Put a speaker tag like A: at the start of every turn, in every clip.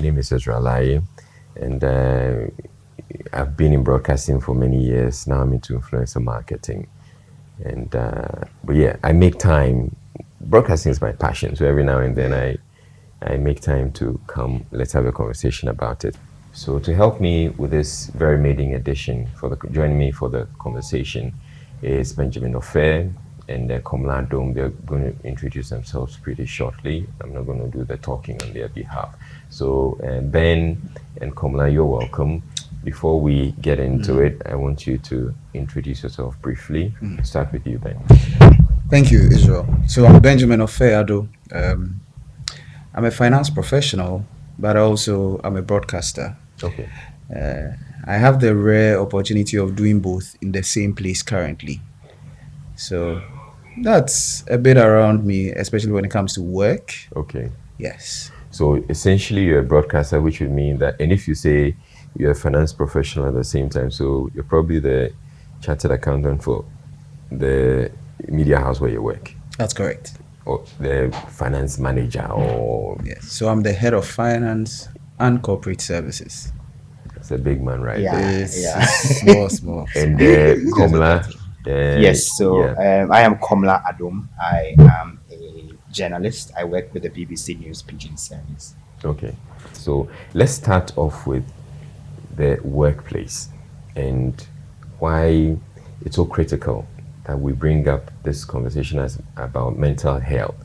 A: My name is Laryea, and I've been in broadcasting for many years. Now I'm into influencer marketing. And but yeah, I make time. Broadcasting is my passion, so every now and then I make time to come. Let's have a conversation about it. So to help me with this very maiden edition, joining me for the conversation is Benjamin Offei and Komla Adom. They're going to introduce themselves pretty shortly. I'm not going to do the talking on their behalf. So Ben and Komla, you're welcome. Before we get into it, I want you to introduce yourself briefly. Start with you, Ben.
B: Thank you, Israel. So I'm Benjamin Offei-Addo. I'm a finance professional, but also I'm a broadcaster.
A: Okay.
B: I have the rare opportunity of doing both in the same place currently. So that's a bit around me, especially when it comes to work.
A: Okay.
B: Yes.
A: So essentially you're a broadcaster, which would mean that, and if you say you're a finance professional at the same time, so you're probably the chartered accountant for the media house where you work.
B: That's correct.
A: Or the finance manager, or...
B: Yes. So I'm the head of finance and corporate services.
A: That's a big man right
C: Yeah,
A: there.
B: Small.
A: And Komla.
C: Yes, so I am Komla Adom. I am a journalist. I work with the BBC News Pidgin service.
A: Okay. So let's start off with the workplace and why it's so critical that we bring up this conversation about mental health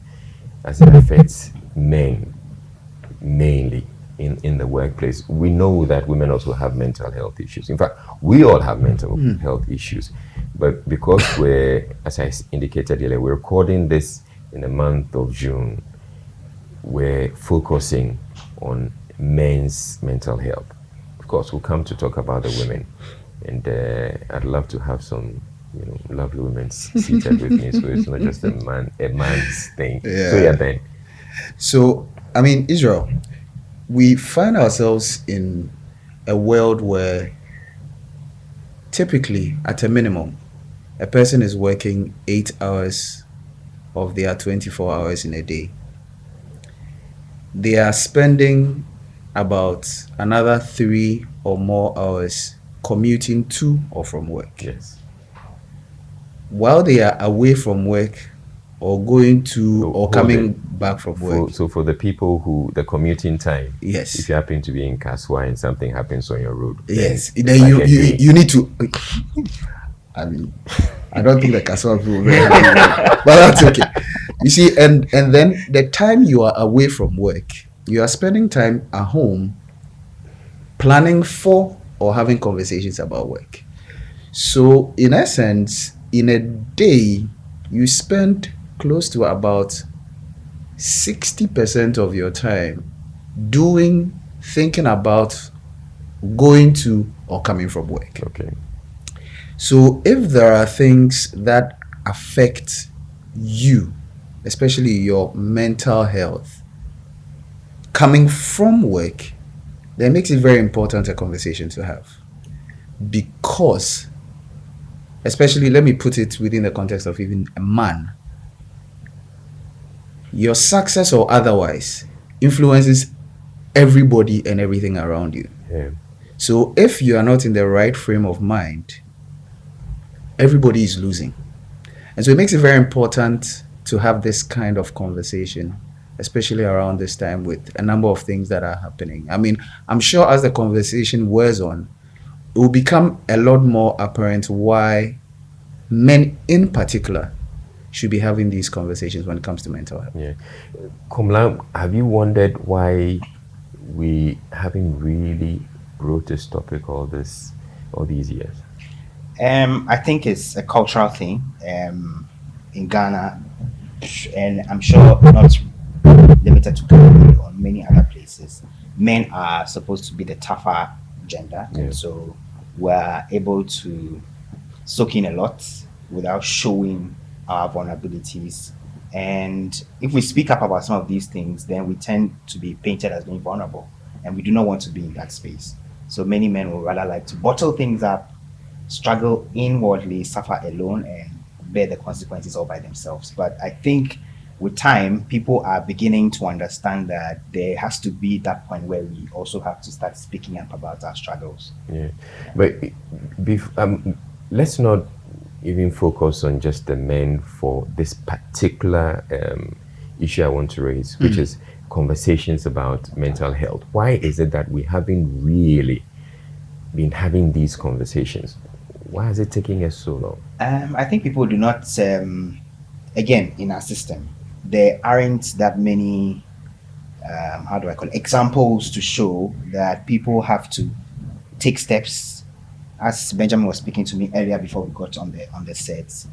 A: as it affects men mainly in the workplace. We know that women also have mental health issues. In fact, we all have mental health issues. But because as I indicated earlier, we're recording this in the month of June, we're focusing on men's mental health. Of course, we'll come to talk about the women, and I'd love to have some, lovely women seated with me, so it's not just a man's thing.
B: Yeah.
A: So Ben.
B: So Israel, we find ourselves in a world where typically, at a minimum, a person is working 8 hours of their 24 hours in a day. They are spending about another 3 or more hours commuting to or from work.
A: Yes.
B: While they are away from work or going to or coming back from work.
A: So for the people the commuting time,
B: yes.
A: If you happen to be in Kaswa and something happens on your road,
B: yes, then you need to. I don't think the Kaswa people will be very happy, but that's okay. You see, and then the time you are away from work, you are spending time at home planning for or having conversations about work. So in essence, in a day, you spend close to about 60% of your time thinking about going to or coming from work.
A: Okay.
B: So if there are things that affect you, especially your mental health, coming from work, then it makes it very important a conversation to have. Because, especially, let me put it within the context of even a man, your success or otherwise influences everybody and everything around you.
A: Yeah.
B: So if you are not in the right frame of mind, everybody is losing. And so it makes it very important to have this kind of conversation, especially around this time with a number of things that are happening. I'm sure as the conversation wears on, it will become a lot more apparent why men in particular should be having these conversations when it comes to mental health.
A: Yeah. Komla, have you wondered why we haven't really brought this topic all these years?
C: I think it's a cultural thing in Ghana, and I'm sure not limited to Ghana, or many other places. Men are supposed to be the tougher gender, and so we're able to soak in a lot without showing our vulnerabilities. And if we speak up about some of these things, then we tend to be painted as being vulnerable, and we do not want to be in that space. So many men would rather like to bottle things up, struggle inwardly, suffer alone, and bear the consequences all by themselves. But I think with time, people are beginning to understand that there has to be that point where we also have to start speaking up about our struggles.
A: Yeah, but let's not even focus on just the men for this particular issue I want to raise, which is conversations about mental health. Why is it that we haven't really been having these conversations? Why is it taking us so long?
C: I think people do not, again, in our system, there aren't that many, how do I call it, examples to show that people have to take steps. As Benjamin was speaking to me earlier before we got on the sets,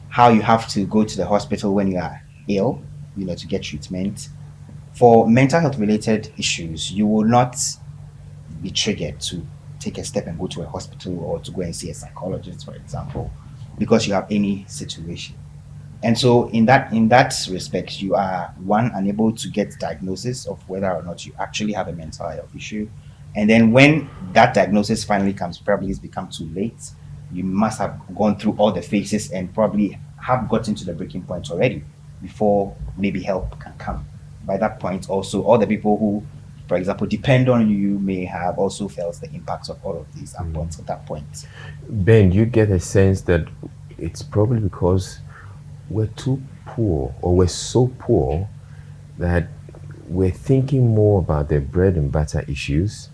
C: how you have to go to the hospital when you are ill, to get treatment. For mental health related issues, you will not be triggered to take a step and go to a hospital or to go and see a psychologist, for example, because you have any situation. And so in that respect, you are, one, unable to get diagnosis of whether or not you actually have a mental health issue. And then when that diagnosis finally comes, probably it's become too late. You must have gone through all the phases and probably have gotten to the breaking point already before maybe help can come. By that point also, all the people who, for example, depend on you may have also felt the impacts of all of these at that point.
A: Ben, you get a sense that it's probably because we're too poor, or we're so poor that we're thinking more about the bread and butter issues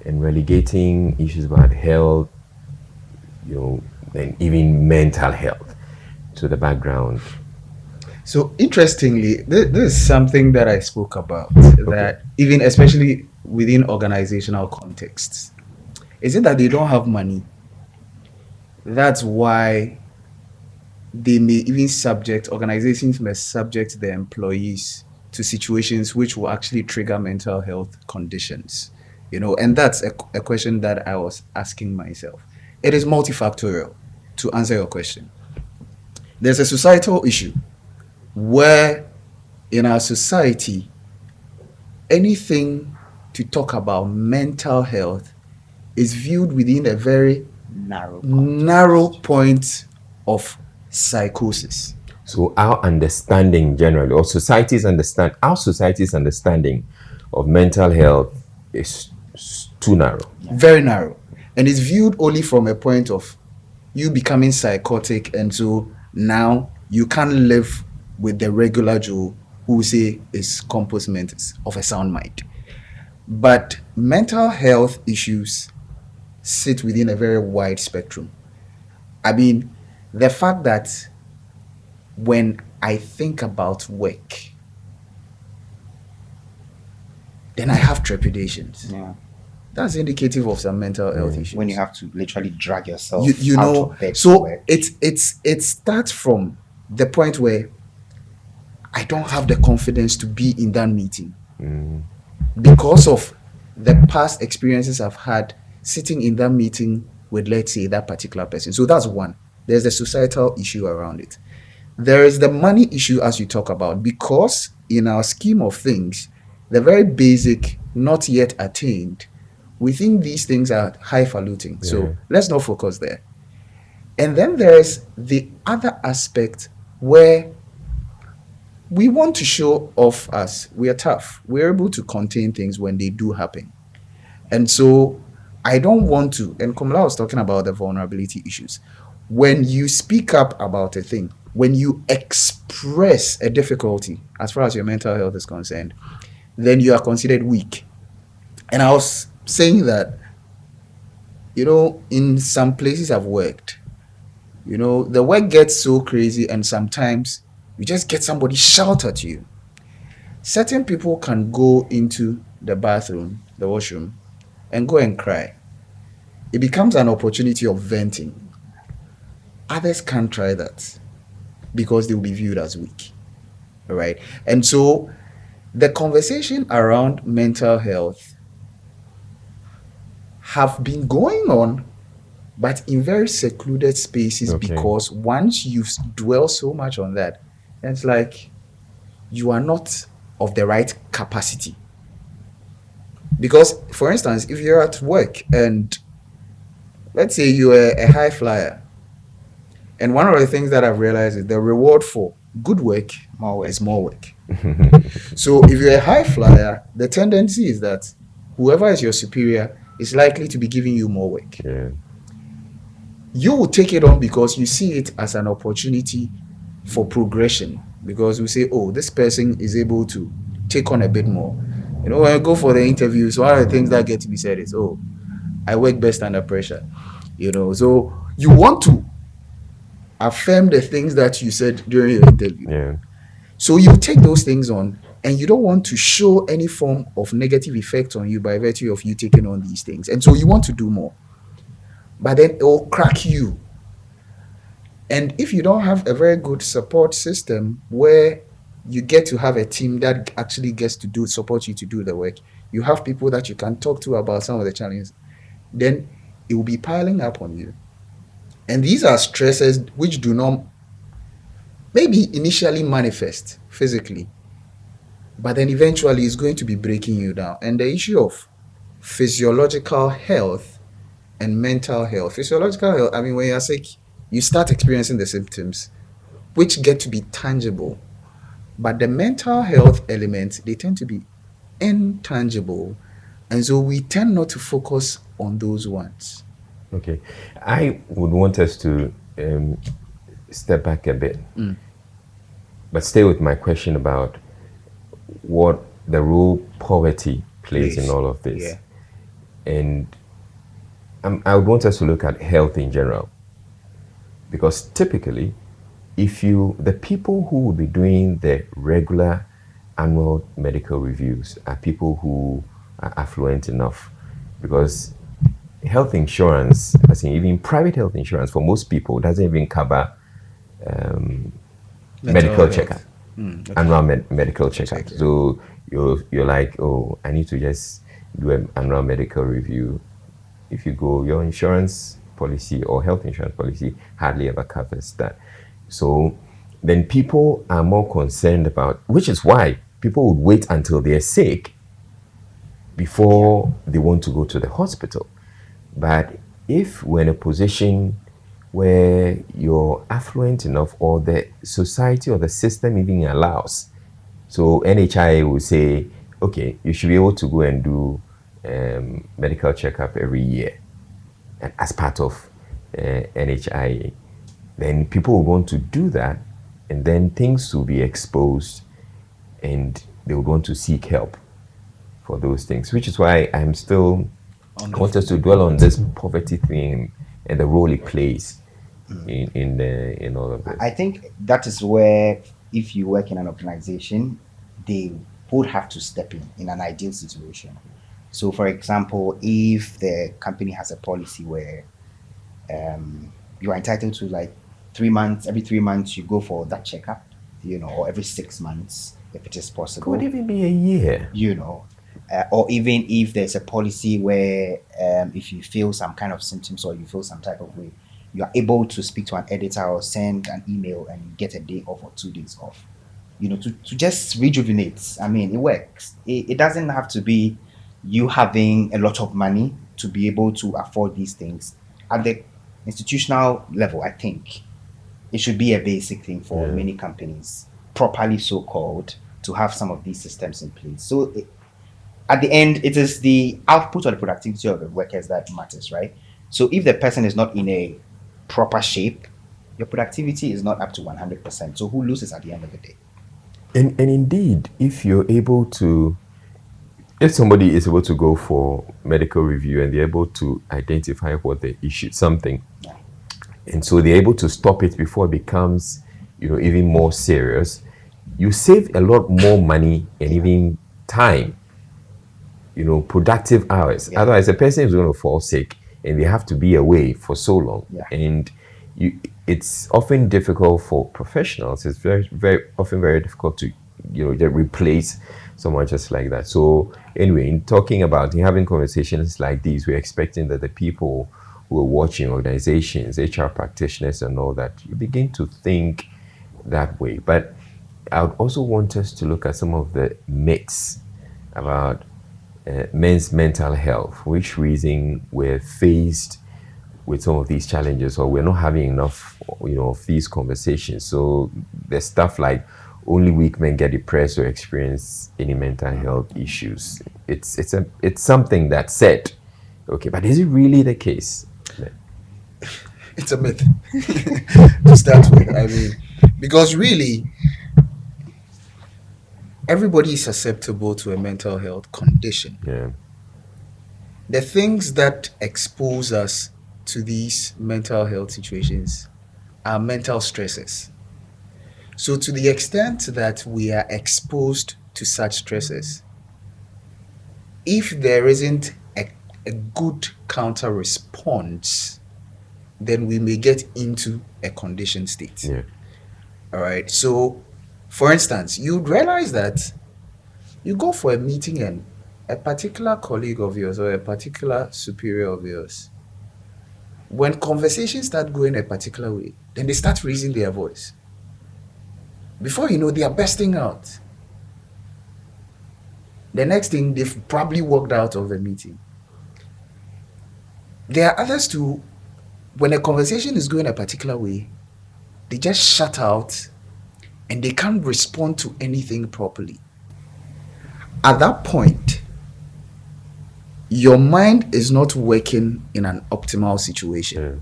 A: and relegating issues about health, and even mental health to the background.
B: So interestingly, this is something that I spoke about, that even especially within organizational contexts, is it that they don't have money? That's why they may even organizations may subject their employees to situations which will actually trigger mental health conditions. And that's a question that I was asking myself. It is multifactorial, to answer your question. There's a societal issue where in our society, anything to talk about mental health is viewed within a very narrow point of psychosis.
A: So our understanding generally, or society's understanding of mental health is too narrow.
B: Very narrow. And it's viewed only from a point of you becoming psychotic, and so now you can't live with the regular Joe who say is composed of a sound mind. But mental health issues sit within a very wide spectrum. I mean, the fact that when I think about work, then I have trepidations.
C: Yeah.
B: That's indicative of some mental health issues.
C: When you have to literally drag yourself
B: out
C: of bed
B: so
C: to work.
B: it starts from the point where I don't have the confidence to be in that meeting because of the past experiences I've had sitting in that meeting with, let's say, that particular person. So that's one. There's the societal issue around it. There is the money issue, as you talk about, because in our scheme of things, the very basic, not yet attained, we think these things are highfalutin. Yeah. So let's not focus there. And then there's the other aspect where we want to show off us. We are tough. We're able to contain things when they do happen. And so I don't want to, and Komla was talking about the vulnerability issues. When you speak up about a thing, when you express a difficulty as far as your mental health is concerned, then you are considered weak. And I was saying that, in some places I've worked, the work gets so crazy, and sometimes you just get somebody shout at you. Certain people can go into the bathroom, the washroom, and go and cry. It becomes an opportunity of venting. Others can't try that because they will be viewed as weak. All right. And so the conversation around mental health have been going on, but in very secluded spaces, because once you dwell so much on that, it's like you are not of the right capacity. Because, for instance, if you're at work and let's say you're a high flyer, and one of the things that I've realized is the reward for good work
C: More work.
B: is more work. So if you're a high flyer, the tendency is that whoever is your superior is likely to be giving you more work.
A: Yeah.
B: You will take it on because you see it as an opportunity for progression, because we say, oh, this person is able to take on a bit more. You know, when I go for the interviews, one of the things that get to be said is, oh, I work best under pressure. You know, so you want to affirm the things that you said during your interview.
A: Yeah.
B: So you take those things on, and you don't want to show any form of negative effect on you by virtue of you taking on these things. And so you want to do more. But then it will crack you. And if you don't have a very good support system where you get to have a team that actually gets to support you to do the work, you have people that you can talk to about some of the challenges, then it will be piling up on you. And these are stresses which do not maybe initially manifest physically, but then eventually it's going to be breaking you down. And the issue of physiological health and mental health. Physiological health, I mean, when you're sick, you start experiencing the symptoms, which get to be tangible. But the mental health elements, they tend to be intangible. And so we tend not to focus on those ones.
A: Okay. I would want us to step back a bit, but stay with my question about what the role poverty plays in all of this.
B: Yeah.
A: And I would want us to look at health in general, because typically, the people who will be doing the regular annual medical reviews are people who are affluent enough, because health insurance, as in even private health insurance for most people, doesn't even cover medical checkup, annual medical checkup.
B: Exactly.
A: So you're like, oh, I need to just do an annual medical review. If you go, your insurance policy or health insurance policy hardly ever covers that. So then people are more concerned about, which is why people would wait until they're sick before they want to go to the hospital. But if we're in a position where you're affluent enough, or the society or the system even allows, so NHIA will say, okay, you should be able to go and do medical checkup every year as part of NHIA, then people will want to do that, and then things will be exposed and they would want to seek help for those things, which is why I want us to dwell on this poverty thing and the role it plays in all of this.
C: I think that is where, if you work in an organization, they would have to step in an ideal situation. So, for example, if the company has a policy where you are entitled to like 3 months, every 3 months you go for that checkup, or every 6 months, if it is possible.
A: Could even be a year.
C: Or even if there's a policy where if you feel some kind of symptoms or you feel some type of way, you are able to speak to an editor or send an email and get a day off or 2 days off, to just rejuvenate. I mean, it works. It doesn't have to be you having a lot of money to be able to afford these things. At the institutional level, I think it should be a basic thing for many companies, properly so-called, to have some of these systems in place. So at the end, it is the output or the productivity of the workers that matters, right? So if the person is not in a proper shape, your productivity is not up to 100%. So who loses at the end of the day?
A: And indeed, if somebody is able to go for medical review and they're able to identify what the issue, something, and so they're able to stop it before it becomes, even more serious, you save a lot more money and even time, productive hours.
C: Yeah.
A: Otherwise, a person is going to fall sick and they have to be away for so long.
C: Yeah.
A: And it's often difficult for professionals. It's very, very often very difficult to, replace someone just like that. So anyway, in talking about having conversations like these, we're expecting that the people who are watching, organizations, HR practitioners and all that, you begin to think that way. But I would also want us to look at some of the myths about men's mental health, which reason we're faced with with some of these challenges, or we're not having enough, of these conversations. So there's stuff like only weak men get depressed or experience any mental health issues. It's something that's said. Okay, but is it really the case?
B: It's a myth to start with. I mean, because really, everybody is susceptible to a mental health condition.
A: Yeah.
B: The things that expose us to these mental health situations are mental stresses. So to the extent that we are exposed to such stresses, if there isn't a good counter response, then we may get into a conditioned state.
A: Yeah.
B: All right. So, for instance, you'd realize that you go for a meeting and a particular colleague of yours or a particular superior of yours, when conversations start going a particular way, then they start raising their voice. Before you know, they are bursting out. The next thing, they've probably walked out of the meeting. There are others too, when a conversation is going a particular way, they just shut out and they can't respond to anything properly. At that point, your mind is not working in an optimal situation.
A: Yeah.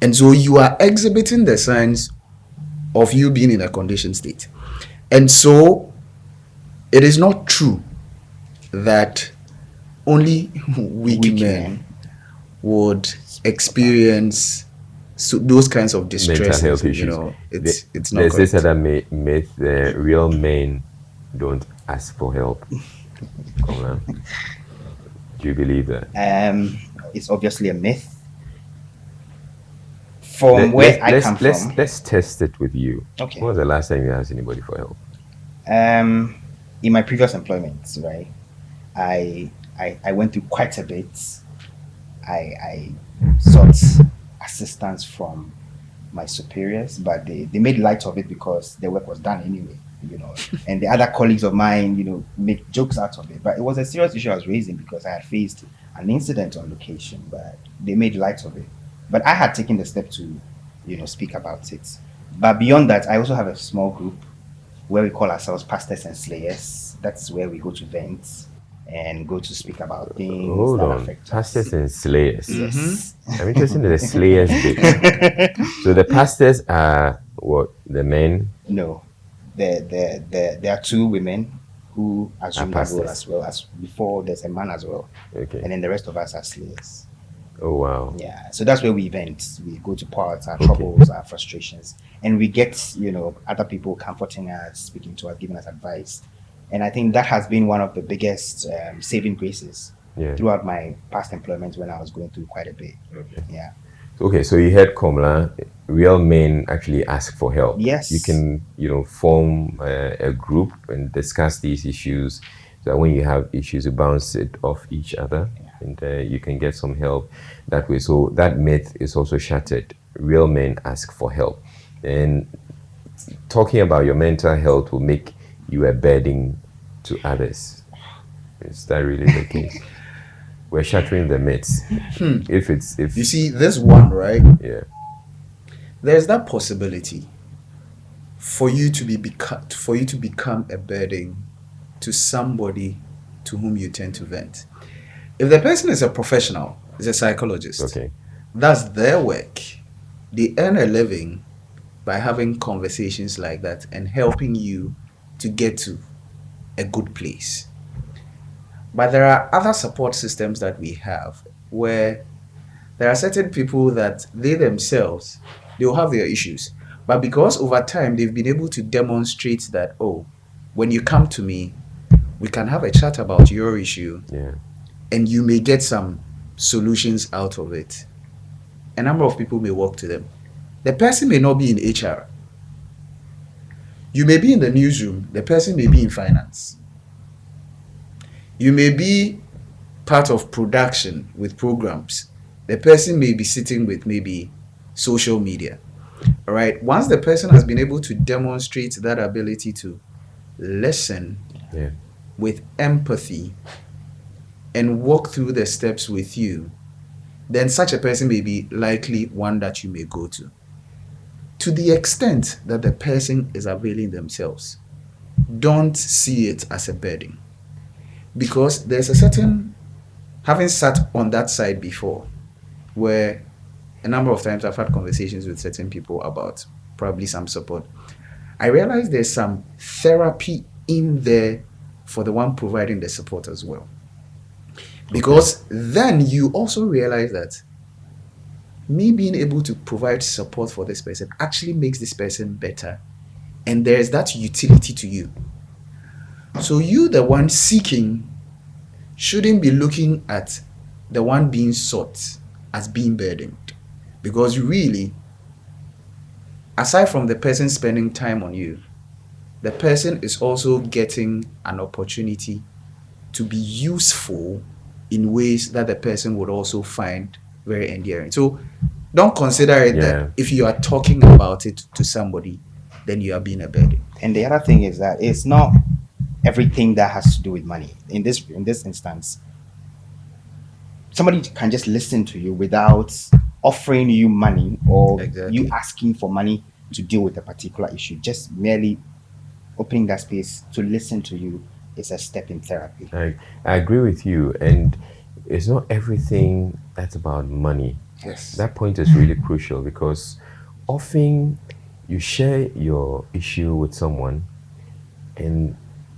B: And so you are exhibiting the signs of you being in a conditioned state. And so it is not true that only weak men would experience those kinds of distress.
A: Mental health issues.
B: It's not
A: There's
B: correct.
A: this other myth: real men don't ask for help. Komla, do you believe that?
C: It's obviously a myth. From where I come from.
A: Let's test it with you.
C: Okay.
A: When was the last time you asked anybody for help?
C: In my previous employments, right, I went through quite a bit. I sought assistance from my superiors, but they made light of it because the work was done anyway, and the other colleagues of mine, make jokes out of it. But it was a serious issue I was raising because I had faced an incident on location, but they made light of it. But I had taken the step to, speak about it. But beyond that, I also have a small group where we call ourselves pastors and slayers. That's where we go to events and go to speak about things
A: Hold
C: that
A: on,
C: affect us.
A: pastors and slayers.
C: Yes.
A: I'm interested in the slayers bit. So the pastors are what? The men?
C: No, there are two women who assume that role
A: pastors.
C: as well as before. There's a man as well,
A: Okay.
C: and then the rest of us are slayers.
A: Oh wow.
C: Yeah, so that's where we vent. We go to pour out our troubles, our frustrations, and we get other people comforting us, speaking to us, giving us advice. And I think that has been one of the biggest saving graces throughout my past employment when I was going through quite a bit.
A: Okay.
C: Yeah.
A: Okay, so you heard Komla. Real men actually ask for help.
C: Yes.
A: You can, form a group and discuss these issues. So that when you have issues, you bounce it off each other, and you can get some help that way. So that myth is also shattered. Real men ask for help, and talking about your mental health will make you a burden to others. Is that really the case? We're shattering the myths. If
B: You see, this one, right?
A: yeah.
B: There's that possibility for you to become a burden to somebody to whom you tend to vent. If the person is a professional, is a psychologist,
A: Okay.
B: that's their work. They earn a living by having conversations like that and helping you to get to a good place. But there are other support systems that we have where there are certain people that they themselves, they will have their issues. But because over time they've been able to demonstrate that, when you come to me, we can have a chat about your issue,
A: Yeah.
B: and you may get some solutions out of it. A number of people may walk to them. The person may not be in HR. You may be in the newsroom. The person may be in finance. You may be part of production with programs. The person may be sitting with maybe social media. All right. Once the person has been able to demonstrate that ability to listen with empathy and walk through the steps with you, then such a person may be likely one that you may go to. To the extent that the person is availing themselves, don't see it as a burden. Because there's a certain, having sat on that side before, where a number of times I've had conversations with certain people about probably some support, I realize there's some therapy in there for the one providing the support as well. Because then you also realize that me being able to provide support for this person actually makes this person better, and there's that utility to you. So you, the one seeking, shouldn't be looking at the one being sought as being burdened, because really, aside from the person spending time on you, the person is also getting an opportunity to be useful in ways that the person would also find very endearing. So don't consider it that if you are talking about it to somebody, then you are being a burden.
C: And the other thing is that it's not everything that has to do with money. In this instance, somebody can just listen to you without offering you money or you asking for money to deal with a particular issue. Just merely opening that space to listen to you is a step in therapy.
A: I agree with you, and it's not everything that's about money.
B: Yes.
A: That point is really crucial, because often you share your issue with someone and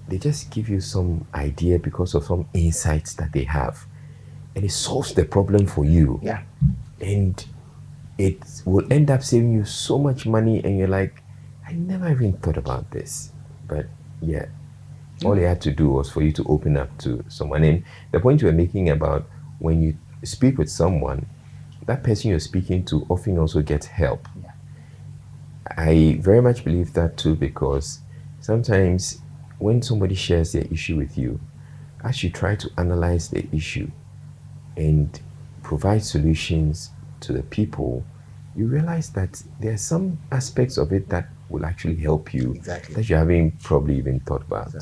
A: they just give you some idea because of some insights that they have, and it solves the problem for you.
C: Yeah.
A: And it will end up saving you so much money, and you're like, I never even thought about this. But all you had to do was for you to open up to someone. And the point you were making about when you speak with someone, that person you're speaking to often also gets help.
C: Yeah.
A: I very much believe that too, because sometimes when somebody shares their issue with you, as you try to analyze the issue and provide solutions to the people, you realize that there are some aspects of it that will actually help you that you haven't probably even thought about.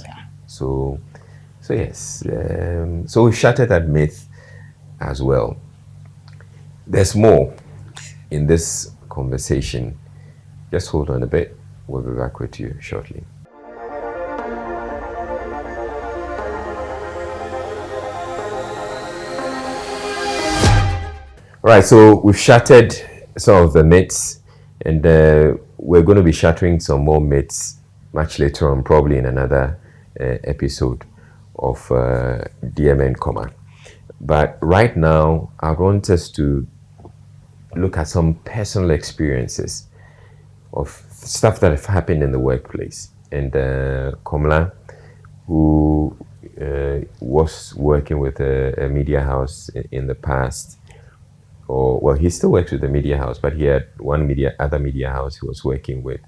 A: So yes. So we've shattered that myth as well. There's more in this conversation. Just hold on a bit. We'll be back with you shortly. All right, so we've shattered some of the myths, and we're going to be shattering some more myths much later on, probably in another episode of DMN Comma. But right now, I want us to look at some personal experiences of stuff that have happened in the workplace. And Komla, who was working with a media house in the past, he still works with the media house, but he had other media house he was working with.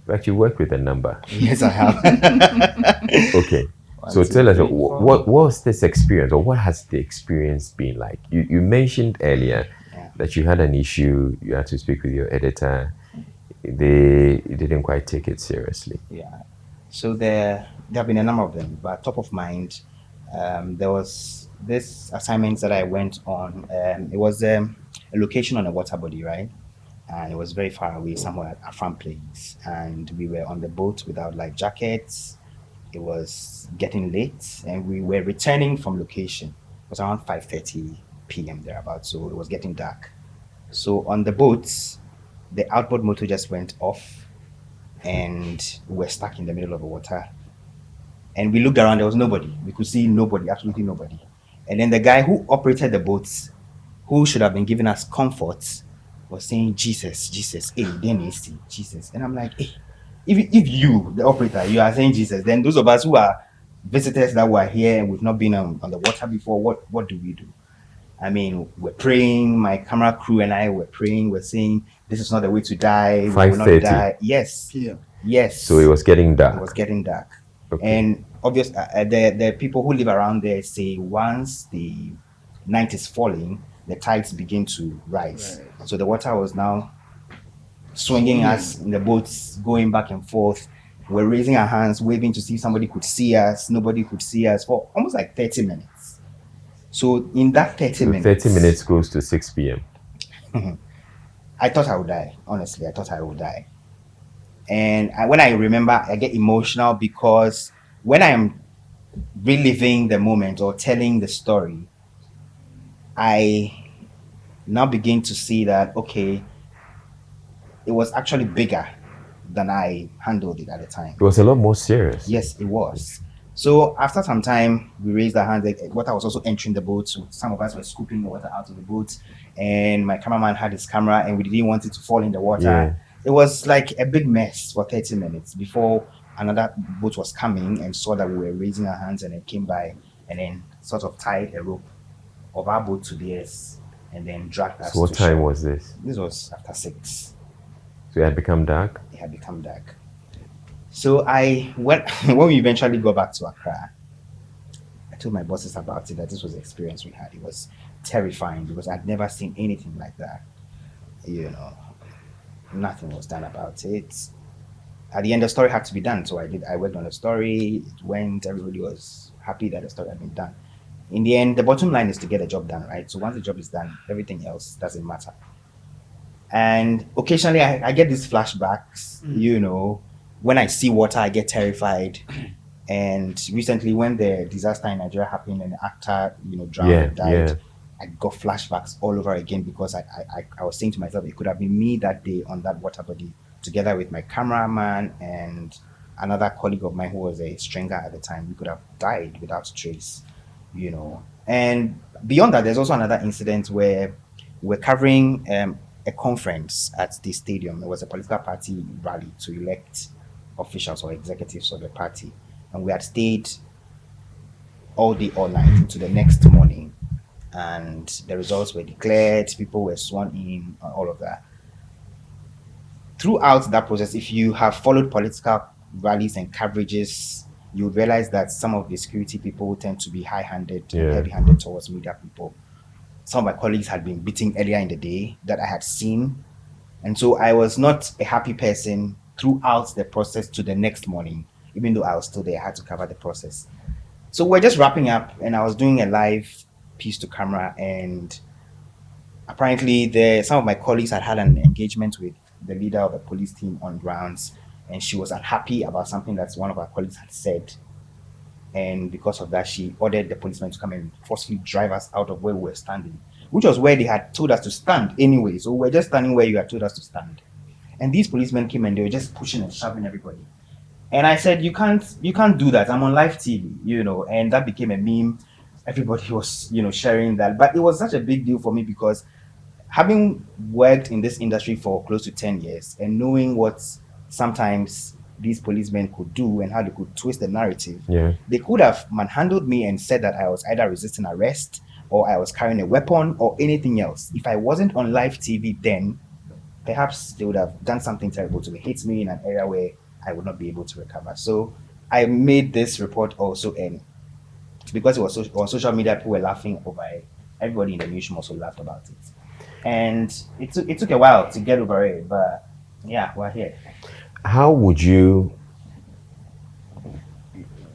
A: You actually worked with a number.
C: Yes, I have.
A: Okay. So tell us, what was this experience, or what has the experience been like? You mentioned earlier that you had an issue, you had to speak with your editor. They didn't quite take it seriously.
C: Yeah. So there have been a number of them, but top of mind, there was this assignment that I went on. It was a location on a water body, right? And it was very far away, somewhere at Afram Place. And we were on the boat without life jackets. It was getting late, and we were returning from location. It was around 5:30 p.m. thereabouts, so it was getting dark. So on the boat, the outboard motor just went off, and we were stuck in the middle of the water. And we looked around, there was nobody. We could see nobody, absolutely nobody. And then the guy who operated the boats, who should have been giving us comfort, was saying, Jesus, hey, Dennis, Jesus. And I'm like, hey, if you, the operator, you are saying Jesus, then those of us who are visitors that were here and we've not been on the water before, what do we do? I mean, we're praying, my camera crew and I were praying, we're saying, this is not the way to die.
A: 5:30.
C: Yes.
B: Yeah.
C: Yes.
A: So it was getting dark.
C: It was getting dark.
A: Okay.
C: And obviously, the people who live around there say once the night is falling, the tides begin to rise. Right. So the water was now swinging us in the boats, going back and forth. We're raising our hands, waving to see if somebody could see us. Nobody could see us for almost like 30 minutes. So in that 30
A: So
C: minutes,
A: 30 minutes goes to 6 p.m.
C: I thought I would die. Honestly, I thought I would die. And when I remember, I get emotional because when I am reliving the moment or telling the story, I now begin to see that, okay, it was actually bigger than I handled it at the time.
A: It was a lot more serious.
C: Yes, it was. So after some time, we raised our hands. Water was also entering the boat. So some of us were scooping the water out of the boat, and my cameraman had his camera, and we didn't want it to fall in the water.
A: Yeah.
C: It was like a big mess for 30 minutes before another boat was coming and saw that we were raising our hands, and then came by and then sort of tied a rope of our boat to theirs and then dragged us.
A: So what
C: to
A: time
C: shore.
A: was this?
C: This was after 6.
A: So it had become dark?
C: It had become dark. So when we eventually got back to Accra, I told my bosses about it, that this was the experience we had. It was terrifying because I'd never seen anything like that. You know, nothing was done about it. At the end, the story had to be done. So I worked on the story. It went, everybody was happy that the story had been done. In the end, the bottom line is to get the job done, right? So once the job is done, everything else doesn't matter. And occasionally I get these flashbacks, you know, when I see water, I get terrified. And recently, when the disaster in Nigeria happened and the actor, you know, drowned and died, I got flashbacks all over again because I was saying to myself, it could have been me that day on that water body, together with my cameraman and another colleague of mine who was a stringer at the time. We could have died without trace, you know. And beyond that, there's also another incident where we're covering a conference at the stadium. It was a political party rally to elect officials or executives of the party, and we had stayed all day, all night into the next morning, and the results were declared, people were sworn in, all of that. Throughout that process, if you have followed political rallies and coverages, you would realize that some of the security people tend to be high-handed and heavy-handed towards media people. Some of my colleagues had been beaten earlier in the day that I had seen, and so I was not a happy person throughout the process to the next morning. Even though I was still there, I had to cover the process. So we're just wrapping up, and I was doing a live piece to camera, and apparently some of my colleagues had an engagement with the leader of the police team on grounds, and she was unhappy about something that one of our colleagues had said. And because of that, she ordered the policemen to come and forcefully drive us out of where we were standing, which was where they had told us to stand anyway. So we're just standing where you had told us to stand. And these policemen came and they were just pushing and shoving everybody. And I said, you can't do that. I'm on live TV, you know, and that became a meme. Everybody was, you know, sharing that. But it was such a big deal for me because having worked in this industry for close to 10 years and knowing what sometimes these policemen could do and how they could twist the narrative, they could have manhandled me and said that I was either resisting arrest or I was carrying a weapon or anything else. If I wasn't on live TV then, perhaps they would have done something terrible to me, hit me in an area where I would not be able to recover. So I made this report also, and because it was on social media, people were laughing over it. Everybody in the newsroom also laughed about it. And it took a while to get over it, but yeah, we're here.
A: How would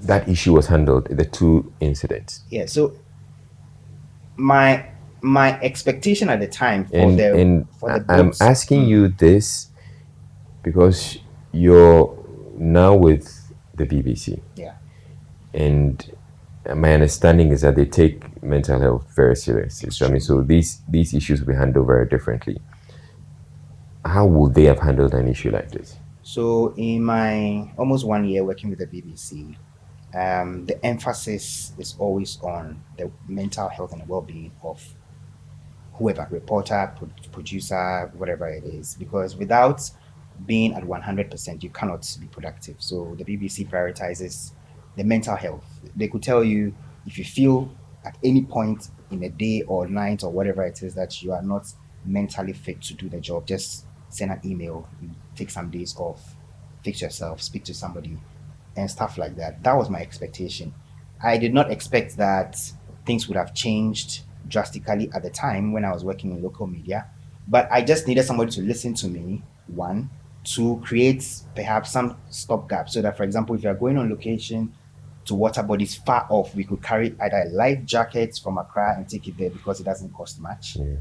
A: that issue was handled, the two incidents?
C: Yeah, so my expectation at the time
A: I'm asking you this because you're now with the BBC.
C: Yeah.
A: And my understanding is that they take mental health very seriously. So I mean, so these issues will be handled very differently. How would they have handled an issue like this?
C: So in my almost 1 year working with the BBC, the emphasis is always on the mental health and well-being of whoever, reporter, producer, whatever it is, because without being at 100%, you cannot be productive. So the BBC prioritizes the mental health. They could tell you if you feel at any point in a day or night or whatever it is that you are not mentally fit to do the job, just send an email, take some days off, fix yourself, speak to somebody, and stuff like that. That was my expectation. I did not expect that things would have changed drastically at the time when I was working in local media, but I just needed somebody to listen to me, one, to create perhaps some stopgap so that, for example, if you're going on location to water bodies far off, we could carry either a life jacket from Accra and take it there because it doesn't cost much.
A: Yeah.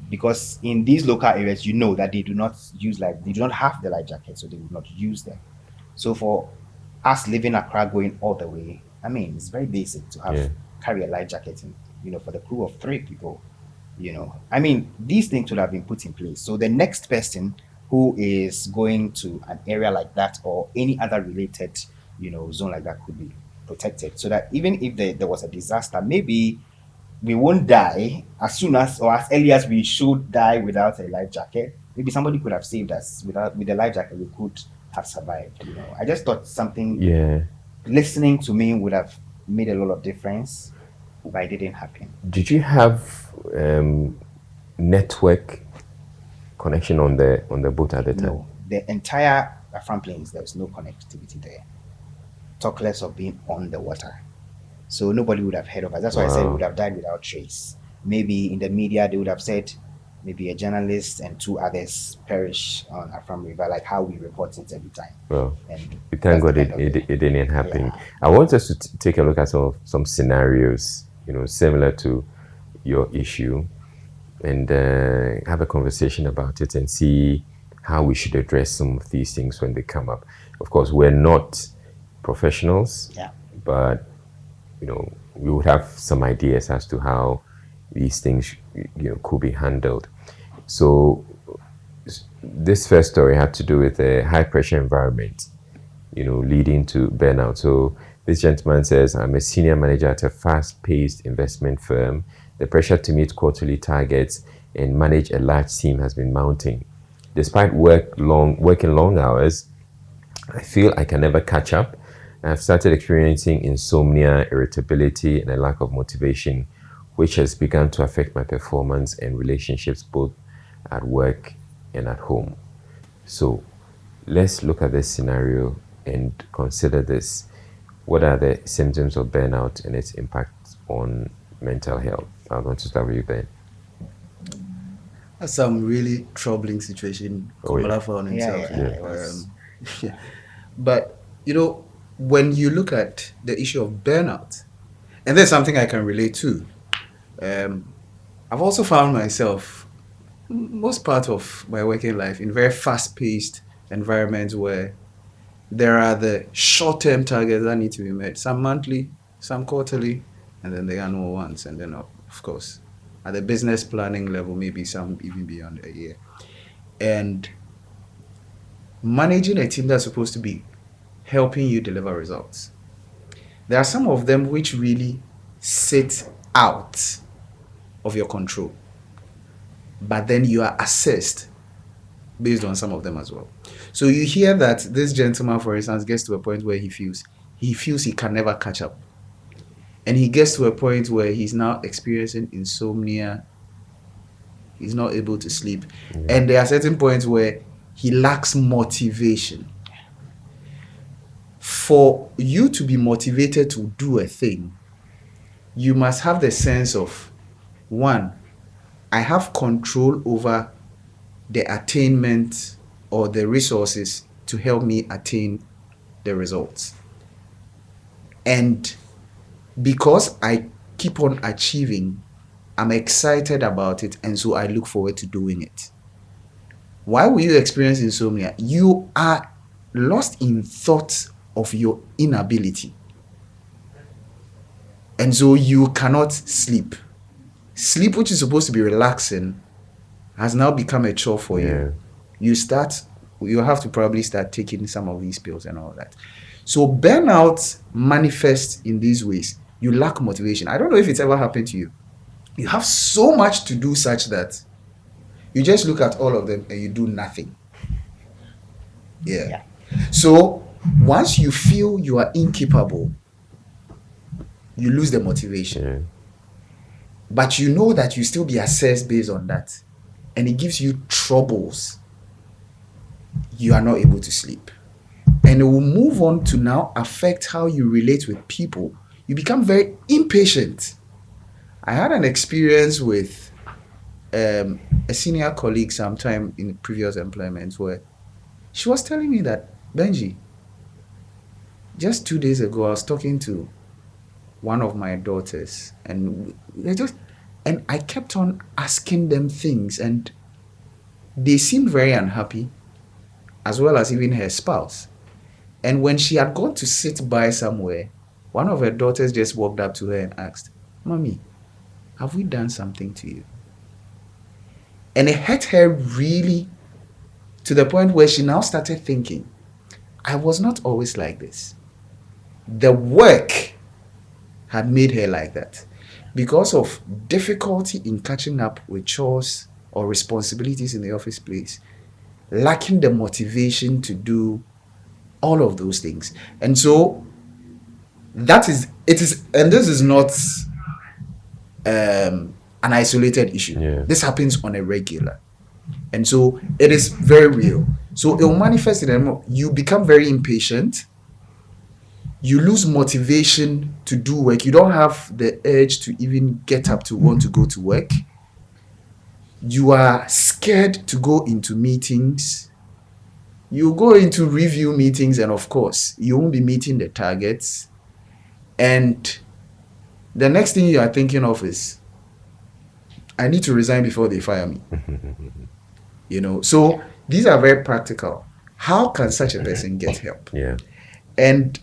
C: Because in these local areas, you know that they do not have the life jacket, so they would not use them. So for us living Accra, going all the way, I mean, it's very basic to have carry a life jacket, for the crew of 3 people. I mean, these things would have been put in place. So the next person who is going to an area like that or any other related, zone like that could be protected, so that even if there was a disaster, maybe we won't die as soon as or as early as we should die without a life jacket. Maybe somebody could have saved us with the life jacket. We could have survived. I just thought something. Listening to me would have made a lot of difference, but it didn't happen.
A: Did you have network connection on the boat at the time?
C: No, the entire Afram Plains, there was no connectivity there. Talk less of being on the water. So nobody would have heard of us. That's why I said we would have died without trace. Maybe in the media they would have said maybe a journalist and 2 others perish on Afram River, like how we report it every time.
A: Well, we thank God it didn't happen. Yeah. I want us to take a look at some scenarios, similar to your issue, and have a conversation about it and see how we should address some of these things when they come up. Of course, we're not professionals, but we would have some ideas as to how these things could be handled. So this first story had to do with a high pressure environment, leading to burnout. So this gentleman says, I'm a senior manager at a fast-paced investment firm. The pressure to meet quarterly targets and manage a large team has been mounting. Despite working long hours, I feel I can never catch up. I've started experiencing insomnia, irritability, and a lack of motivation, which has begun to affect my performance and relationships both at work and at home. So let's look at this scenario and consider this. What are the symptoms of burnout and its impact on mental health? I want to start with you, Ben.
B: That's some really troubling situation Komla found himself.
C: Yeah.
B: But, when you look at the issue of burnout, and there's something I can relate to, I've also found myself, most part of my working life, in very fast-paced environments where there are the short-term targets that need to be met, some monthly, some quarterly, and then the annual ones, and then, of course, at the business planning level, maybe some even beyond a year. And managing a team that's supposed to be helping you deliver results, there are some of them which really sit out of your control, but then you are assessed based on some of them as well. So you hear that this gentleman, for instance, gets to a point where he feels he can never catch up, and he gets to a point where he's now experiencing insomnia. He's not able to sleep, and there are certain points where he lacks motivation. For you to be motivated to do a thing, you must have the sense of, 1, I have control over the attainment or the resources to help me attain the results. And because I keep on achieving, I'm excited about it, and so I look forward to doing it. Why will you experience insomnia? You are lost in thoughts of your inability, and so you cannot sleep. Sleep, which is supposed to be relaxing, has now become a chore for you. You have to probably start taking some of these pills and all that. So burnout manifests in these ways. You lack motivation. I don't know if it's ever happened to you. You have so much to do such that you just look at all of them and you do nothing. Yeah. So once you feel you are incapable, you lose the motivation. But you know that you still be assessed based on that, and it gives you troubles. You are not able to sleep, and it will move on to now affect how you relate with people. You become very impatient. I had an experience with a senior colleague sometime in previous employment where she was telling me that, Benji, Just 2 days ago, I was talking to one of my daughters, and I kept on asking them things, and they seemed very unhappy, as well as even her spouse. And when she had gone to sit by somewhere, one of her daughters just walked up to her and asked, "Mommy, have we done something to you?" And it hurt her really, to the point where she now started thinking, I was not always like this. The work had made her like that. Because of difficulty in catching up with chores or responsibilities in the office place, lacking the motivation to do all of those things. And so it is, and this is not an isolated issue.
A: Yeah.
B: This happens on a regular. And so it is very real. So it will manifest in you become very impatient. You lose motivation to do work. You don't have the urge to even get up to want to go to work. You are scared to go into meetings. You go into review meetings, and of course, you won't be meeting the targets. And the next thing you are thinking of is, I need to resign before they fire me. So these are very practical. How can such a person get help?
A: Yeah.
B: And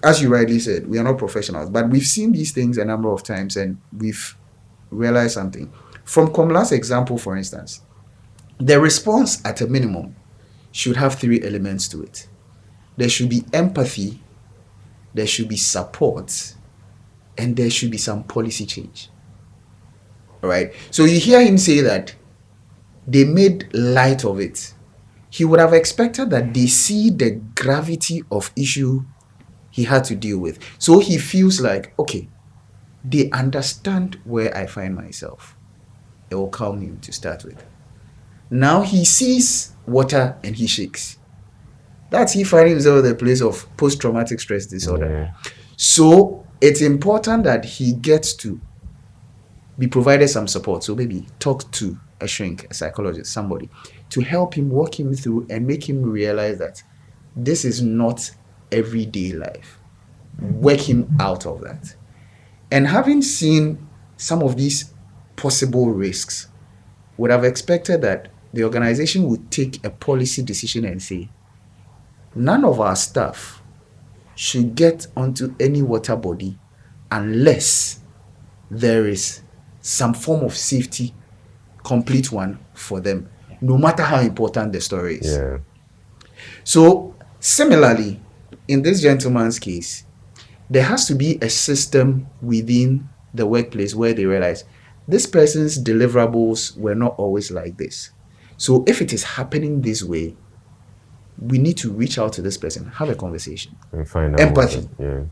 B: as you rightly said, we are not professionals, but we've seen these things a number of times, and we've realized something. From Komla's example, for instance, the response at a minimum should have 3 elements to it. There should be empathy, there should be support, and there should be some policy change. All right. So you hear him say that they made light of it. He would have expected that they see the gravity of issue he had to deal with. So he feels like, okay, they understand where I find myself. It will calm him to start with. Now he sees water and he shakes. That's he finding himself at the place of post-traumatic stress disorder.
A: Yeah.
B: So it's important that he gets to be provided some support. So maybe talk to a shrink, a psychologist, somebody, to help him, walk him through and make him realize that this is not everyday life. Work him out of that. And having seen some of these possible risks, would have expected that the organization would take a policy decision and say, none of our staff should get onto any water body unless there is some form of safety, complete one for them, no matter how important the story is.
A: Yeah.
B: So similarly, in this gentleman's case, there has to be a system within the workplace where they realize this person's deliverables were not always like this. So if it is happening this way, we need to reach out to this person, have a conversation,
A: And find out.
B: empathy.
A: Yeah.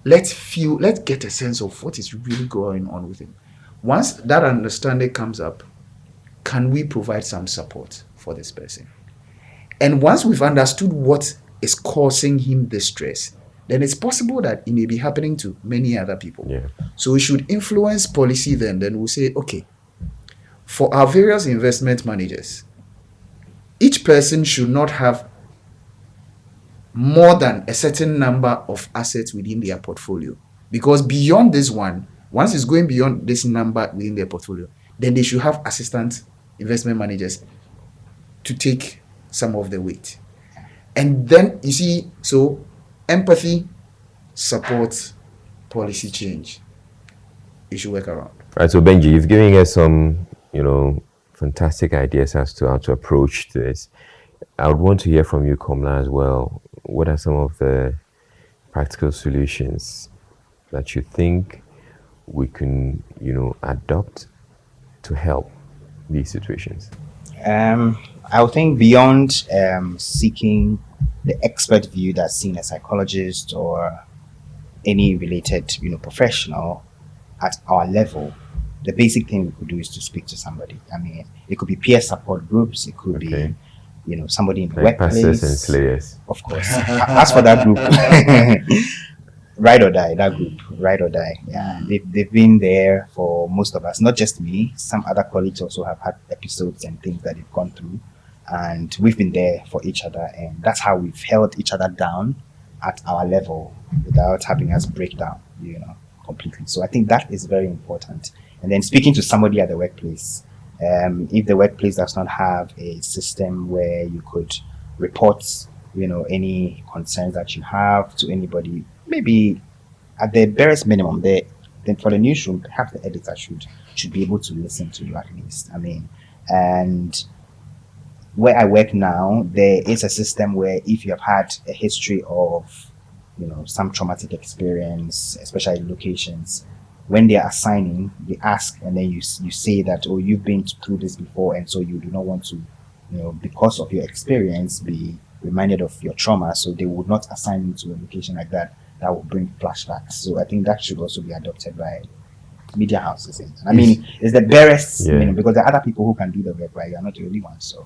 B: Let's get a sense of what is really going on with him. Once that understanding comes up, can we provide some support for this person? And once we've understood what is causing him this stress, then it's possible that it may be happening to many other people.
A: Yeah.
B: So we should influence policy then we'll say, okay, for our various investment managers, each person should not have more than a certain number of assets within their portfolio. Because beyond this one, once it's going beyond this number within their portfolio, then they should have assistant investment managers to take some of the weight. And then you see, so empathy, support, policy change. You should work around.
A: Right. So Benji, you've given us some, fantastic ideas as to how to approach this. I would want to hear from you, Komla, as well. What are some of the practical solutions that you think we can, adopt to help these situations?
C: I would think beyond seeking the expert view that's seen a psychologist or any related, professional at our level, the basic thing we could do is to speak to somebody. I mean, it could be peer support groups, it could be, somebody in the
A: Like
C: workplace.
A: pastors and slayers.
C: Of course. As for that group, ride or die, that group, ride or die. Yeah, they've been there for most of us, not just me. Some other colleagues also have had episodes and things that they've gone through. And we've been there for each other. And that's how we've held each other down at our level without having us break down, completely. So I think that is very important. And then speaking to somebody at the workplace, if the workplace does not have a system where you could report, any concerns that you have to anybody, maybe at the barest minimum, then for the newsroom, perhaps the editor should be able to listen to you at least. I mean, and where I work now, there is a system where if you have had a history of, some traumatic experience, especially in locations, when they are assigning, they ask, and then you say that, oh, you've been through this before, and so you do not want to, because of your experience, be reminded of your trauma, so they would not assign you to a location like that. That will bring flashbacks. So I think that should also be adopted by media houses. I mean, it's the barest, because there are other people who can do the work, right? You're not the only one. So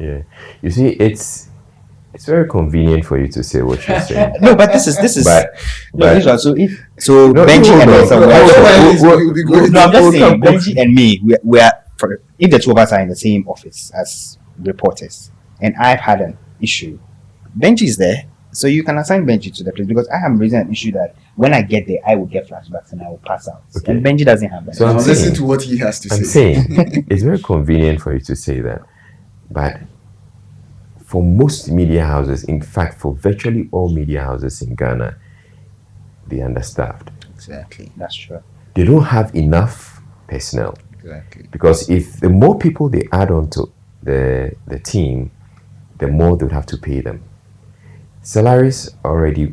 A: you see, it's very convenient for you to say what you're saying.
C: No, but this is
A: but
C: Benji and myself. No, I'm just saying Benji and me, we are, if the two of us are in the same office as reporters, and I've had an issue, Benji is there. So you can assign Benji to the place, because I am raising an issue that when I get there, I will get flashbacks and I will pass out. Okay. And Benji doesn't have that.
B: So I'm listening to what he has to say.
A: I'm saying it's very convenient for you to say that. But for most media houses, in fact, for virtually all media houses in Ghana, they're understaffed.
B: Exactly.
C: That's true.
A: They don't have enough personnel.
B: Exactly.
A: Because if the more people they add on to the team, the more they would have to pay them. Salaries are already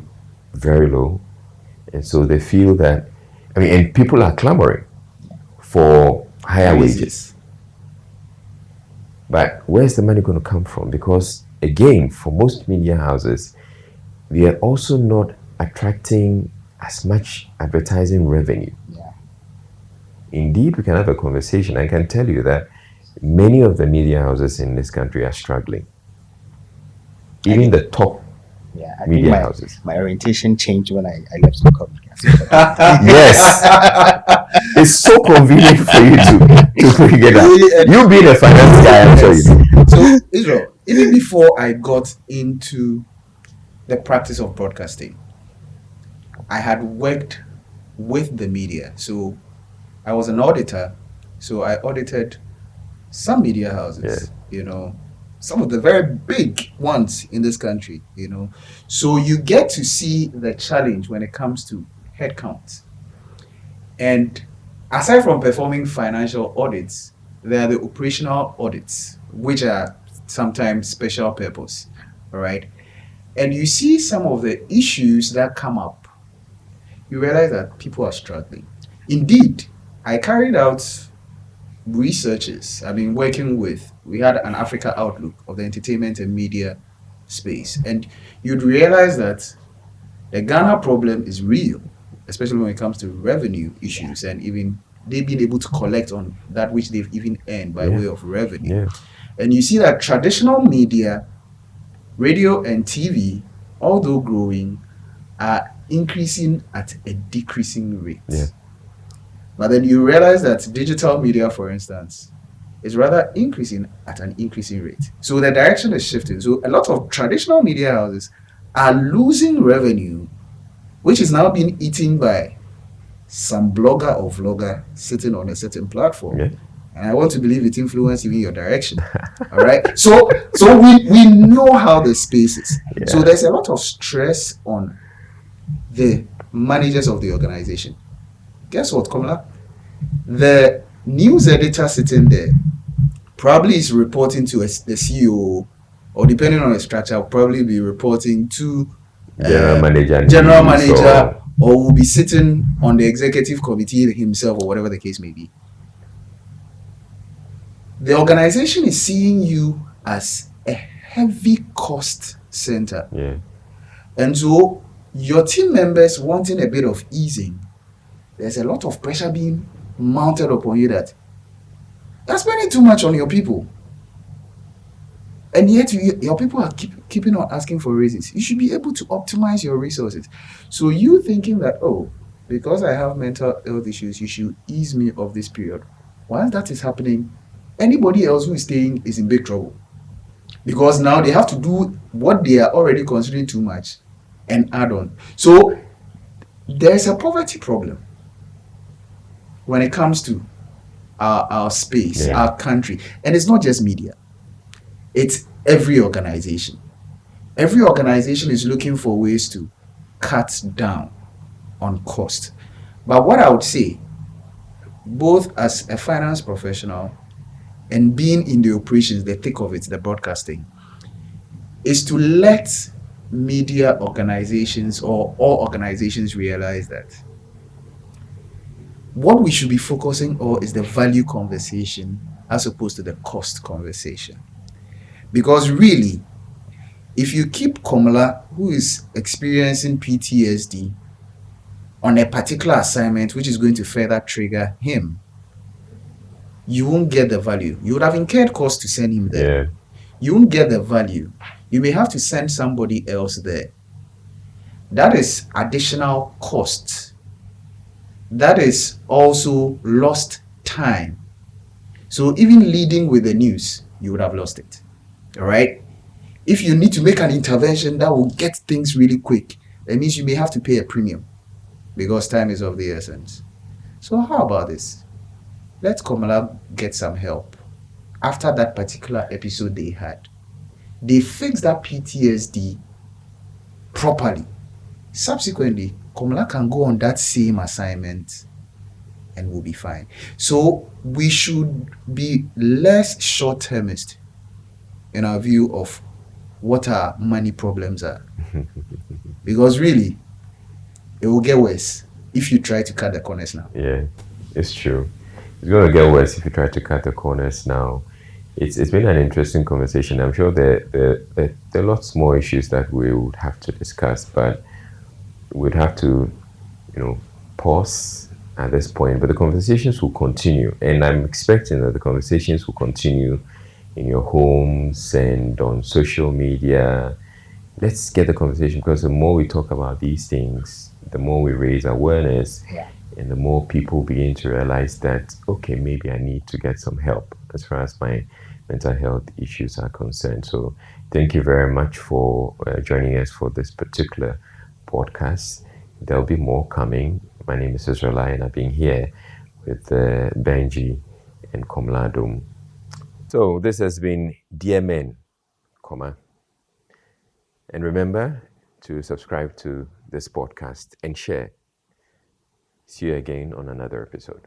A: very low, and so they feel that, and people are clamoring for higher wages. But where's the money going to come from? Because again, for most media houses, they are also not attracting as much advertising revenue.
C: Yeah.
A: Indeed, we can have a conversation. I can tell you that many of the media houses in this country are struggling. Even the top
C: I
A: media
C: think
A: houses.
C: My orientation changed when I left the company.
A: Yes. It's so convenient for you to figure out. You being a finance guy, I'm sure you know.
B: So, Israel, even before I got into the practice of broadcasting, I had worked with the media. So I was an auditor. So I audited some media houses, some of the very big ones in this country, So you get to see the challenge when it comes to headcount. And aside from performing financial audits, there are the operational audits, which are sometimes special purpose, all right? And you see some of the issues that come up. You realize that people are struggling. Indeed, I carried out researches I've been working with. We had an Africa outlook of the entertainment and media space, and you'd realize that the Ghana problem is real, especially when it comes to revenue issues and even they being able to collect on that which they've even earned by way of revenue. And you see that traditional media, radio and TV, although growing, are increasing at a decreasing rate. But then you realize that digital media, for instance, is rather increasing at an increasing rate. So the direction is shifting. So a lot of traditional media houses are losing revenue, which is now being eaten by some blogger or vlogger sitting on a certain platform. And I want to believe it influences even your direction. All right. So we know how the space is. So there's a lot of stress on the managers of the organization. Guess what, Komla? The news editor sitting there probably is reporting to the CEO, or depending on the structure, will probably be reporting to general manager, or will be sitting on the executive committee himself, or whatever the case may be. The organization is seeing you as a heavy cost center. And so your team members wanting a bit of easing, there's a lot of pressure being mounted upon you that you're spending too much on your people. And yet your people are keeping on asking for raises. You should be able to optimize your resources. So you thinking that, because I have mental health issues, you should ease me of this period. Once that is happening, anybody else who is staying is in big trouble. Because now they have to do what they are already considering too much. They have to do it at a higher rate. So you realize that digital media, for instance, is rather increasing at a decreasing rate. So the direction is shifting. So a lot of people are struggling. and add on. So there's a poverty problem when it comes to our space,
A: Yeah.
B: our country. And it's not just media, it's every organization. Every organization is looking for ways to cut down on cost. But what I would say, both as a finance professional and being in the operations, the thick of it, the broadcasting, is to let media organizations or all organizations realize that what we should be focusing on is the value conversation as opposed to the cost conversation. Because really, if you keep Komla, who is experiencing PTSD, on a particular assignment which is going to further trigger him, you won't get the value. You would have incurred cost to send him there.
A: Yeah.
B: You won't get the value. You may have to send somebody else there. That is additional cost. That is also lost time. So even leading with the news, you would have lost it. All right? If you need to make an intervention that will get things really quick, that means you may have to pay a premium because time is of the essence. So how about this? Let Komla get some help. After that particular episode they had, they fixed that PTSD properly. Subsequently, Komla can go on that same assignment and will be fine. So we should be less short-termist in our view of what our money problems are. Because really, it will get worse if you try to cut the corners now.
A: Yeah, it's true. It's going to get worse if you try to cut the corners now. It's been an interesting conversation. I'm sure there are lots more issues that we would have to discuss, but we'd have to, pause at this point. But the conversations will continue, and I'm expecting that the conversations will continue in your homes and on social media. Let's get the conversation, because the more we talk about these things, the more we raise awareness, and the more people begin to realize that, okay, maybe I need to get some help as far as my mental health issues are concerned. So thank you very much for joining us for this particular podcast. There'll be more coming. My name is Laryea, and I've been here with Benji and Komla Adom. So this has been Dear Men, and remember to subscribe to this podcast and share. See you again on another episode.